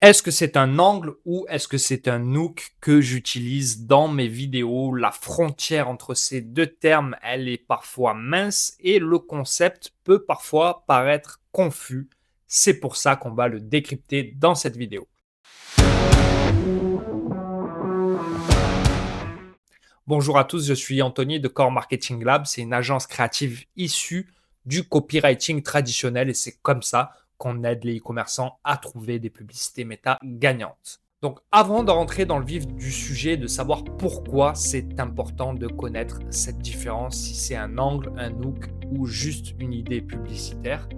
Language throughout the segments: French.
Est-ce que c'est un angle ou est-ce que c'est un hook que j'utilise dans mes vidéos? La frontière entre ces 2 termes, elle est parfois mince et le concept peut parfois paraître confus. C'est pour ça qu'on va le décrypter dans cette vidéo. Bonjour à tous, je suis Anthony de Core Marketing Lab. C'est une agence créative issue du copywriting traditionnel et c'est comme ça qu'on aide les e-commerçants à trouver des publicités méta gagnantes. Donc avant de rentrer dans le vif du sujet, de savoir pourquoi c'est important de connaître cette différence, si c'est un angle, un hook ou juste une idée publicitaire.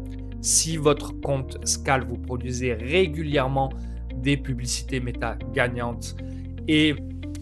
Si votre compte Scale, vous produisez régulièrement des publicités méta gagnantes et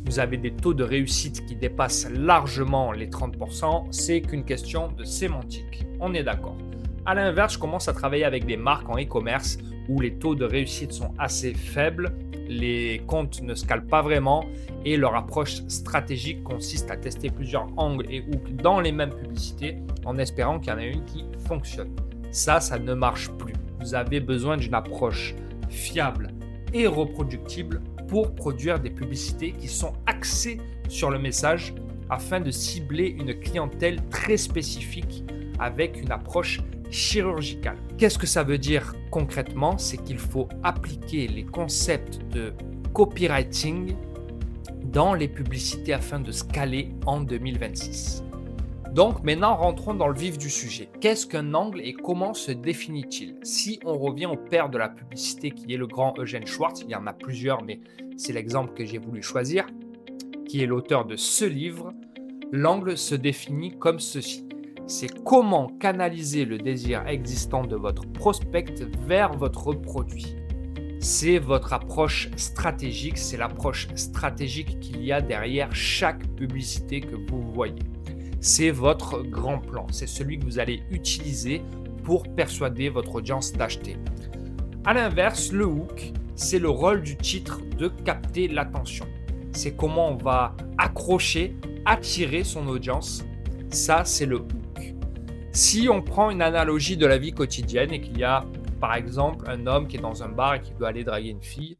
vous avez des taux de réussite qui dépassent largement les 30%, c'est qu'une question de sémantique. On est d'accord. À l'inverse, je commence à travailler avec des marques en e-commerce où les taux de réussite sont assez faibles, les comptes ne scalent pas vraiment et leur approche stratégique consiste à tester plusieurs angles et hooks dans les mêmes publicités en espérant qu'il y en a une qui fonctionne. Ça ne marche plus. Vous avez besoin d'une approche fiable et reproductible pour produire des publicités qui sont axées sur le message afin de cibler une clientèle très spécifique avec une approche chirurgicale. Qu'est-ce que ça veut dire concrètement? C'est qu'il faut appliquer les concepts de copywriting dans les publicités afin de scaler en 2026. Donc maintenant, rentrons dans le vif du sujet. Qu'est-ce qu'un angle et comment se définit-il? Si on revient au père de la publicité qui est le grand Eugène Schwartz, il y en a plusieurs, mais c'est l'exemple que j'ai voulu choisir, qui est l'auteur de ce livre, l'angle se définit comme ceci. C'est comment canaliser le désir existant de votre prospect vers votre produit. C'est votre approche stratégique, c'est l'approche stratégique qu'il y a derrière chaque publicité que vous voyez. C'est votre grand plan, c'est celui que vous allez utiliser pour persuader votre audience d'acheter. À l'inverse, le hook, c'est le rôle du titre de capter l'attention. C'est comment on va accrocher, attirer son audience. Ça, c'est le hook. Si on prend une analogie de la vie quotidienne et qu'il y a, par exemple, un homme qui est dans un bar et qui doit aller draguer une fille,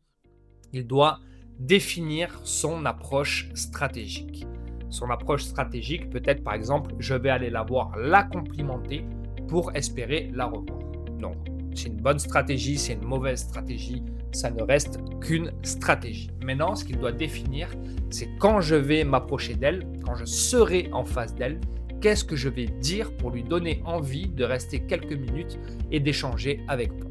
il doit définir son approche stratégique. Son approche stratégique peut être par exemple, je vais aller la voir, la complimenter pour espérer la revoir. Non, c'est une bonne stratégie, c'est une mauvaise stratégie, ça ne reste qu'une stratégie. Maintenant, ce qu'il doit définir, c'est quand je vais m'approcher d'elle, quand je serai en face d'elle, qu'est-ce que je vais dire pour lui donner envie de rester quelques minutes et d'échanger avec moi.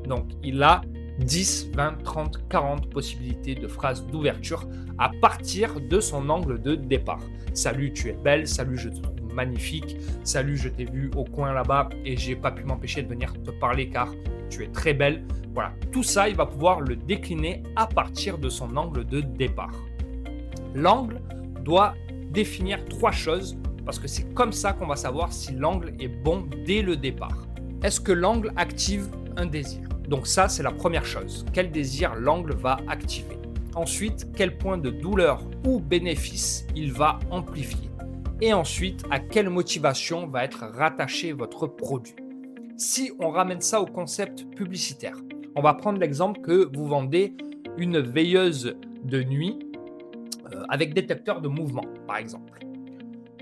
Donc, il a 10, 20, 30, 40 possibilités de phrases d'ouverture à partir de son angle de départ. Salut, tu es belle. Salut, je te trouve magnifique. Salut, je t'ai vu au coin là-bas et j'ai pas pu m'empêcher de venir te parler car tu es très belle. Voilà, tout ça, il va pouvoir le décliner à partir de son angle de départ. L'angle doit définir 3 choses parce que c'est comme ça qu'on va savoir si l'angle est bon dès le départ. Est-ce que l'angle active un désir? Donc ça, c'est la première chose. Quel désir l'angle va activer? Ensuite, quel point de douleur ou bénéfice il va amplifier? Et ensuite, à quelle motivation va être rattaché votre produit? Si on ramène ça au concept publicitaire, on va prendre l'exemple que vous vendez une veilleuse de nuit avec détecteur de mouvement, par exemple.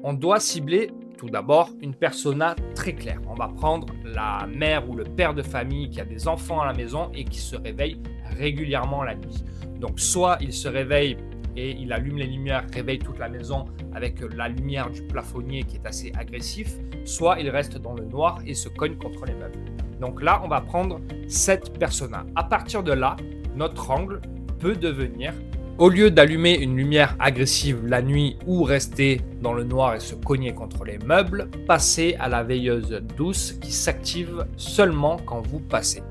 On doit cibler tout d'abord une persona très claire. On va prendre la mère ou le père de famille qui a des enfants à la maison et qui se réveille régulièrement la nuit. Donc soit il se réveille et il allume les lumières, réveille toute la maison avec la lumière du plafonnier qui est assez agressif, soit il reste dans le noir et se cogne contre les meubles. Donc là, on va prendre cette persona. À partir de là, notre angle peut devenir, au lieu d'allumer une lumière agressive la nuit ou rester dans le noir et se cogner contre les meubles, passer à la veilleuse douce qui s'active seulement quand vous passez.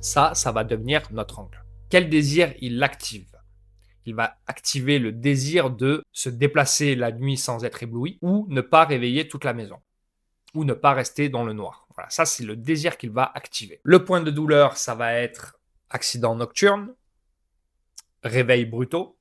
Ça va devenir notre angle. Quel désir il active? Il va activer le désir de se déplacer la nuit sans être ébloui ou ne pas réveiller toute la maison ou ne pas rester dans le noir. Voilà, ça c'est le désir qu'il va activer. Le point de douleur, ça va être accident nocturne, réveil brutaux,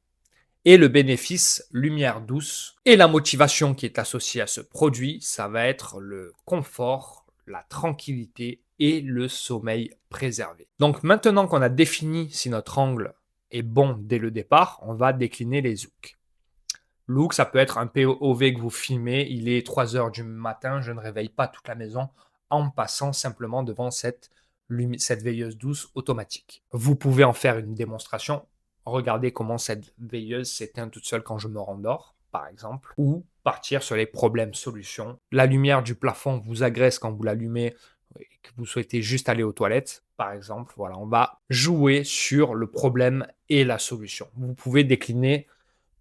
et le bénéfice, lumière douce. Et la motivation qui est associée à ce produit, ça va être le confort, la tranquillité et le sommeil préservé. Donc maintenant qu'on a défini si notre angle est bon dès le départ, on va décliner les hooks. L'hook, ça peut être un POV que vous filmez, il est 3 heures du matin, je ne réveille pas toute la maison en passant simplement devant cette veilleuse douce automatique. Vous pouvez en faire une démonstration. Regardez comment cette veilleuse s'éteint toute seule quand je me rendors, par exemple, ou partir sur les problèmes solutions. La lumière du plafond vous agresse quand vous l'allumez et que vous souhaitez juste aller aux toilettes, par exemple. Voilà, on va jouer sur le problème et la solution. Vous pouvez décliner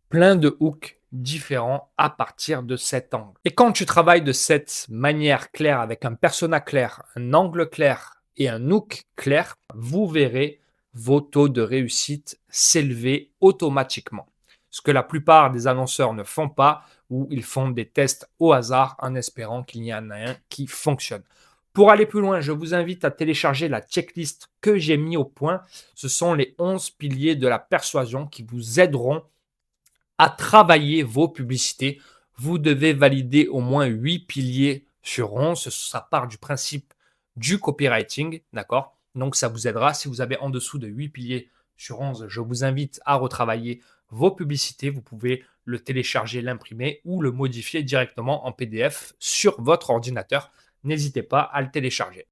plein de hooks différents à partir de cet angle. Et quand tu travailles de cette manière claire, avec un persona clair, un angle clair et un hook clair, vous verrez vos taux de réussite s'élever automatiquement. Ce que la plupart des annonceurs ne font pas, ou ils font des tests au hasard en espérant qu'il y en a un qui fonctionne. Pour aller plus loin, je vous invite à télécharger la checklist que j'ai mis au point. Ce sont les 11 piliers de la persuasion qui vous aideront à travailler vos publicités. Vous devez valider au moins 8 piliers sur 11. Ça part du principe du copywriting, d'accord? Donc, ça vous aidera. Si vous avez en dessous de 8 piliers sur 11, je vous invite à retravailler vos publicités. Vous pouvez le télécharger, l'imprimer ou le modifier directement en PDF sur votre ordinateur. N'hésitez pas à le télécharger.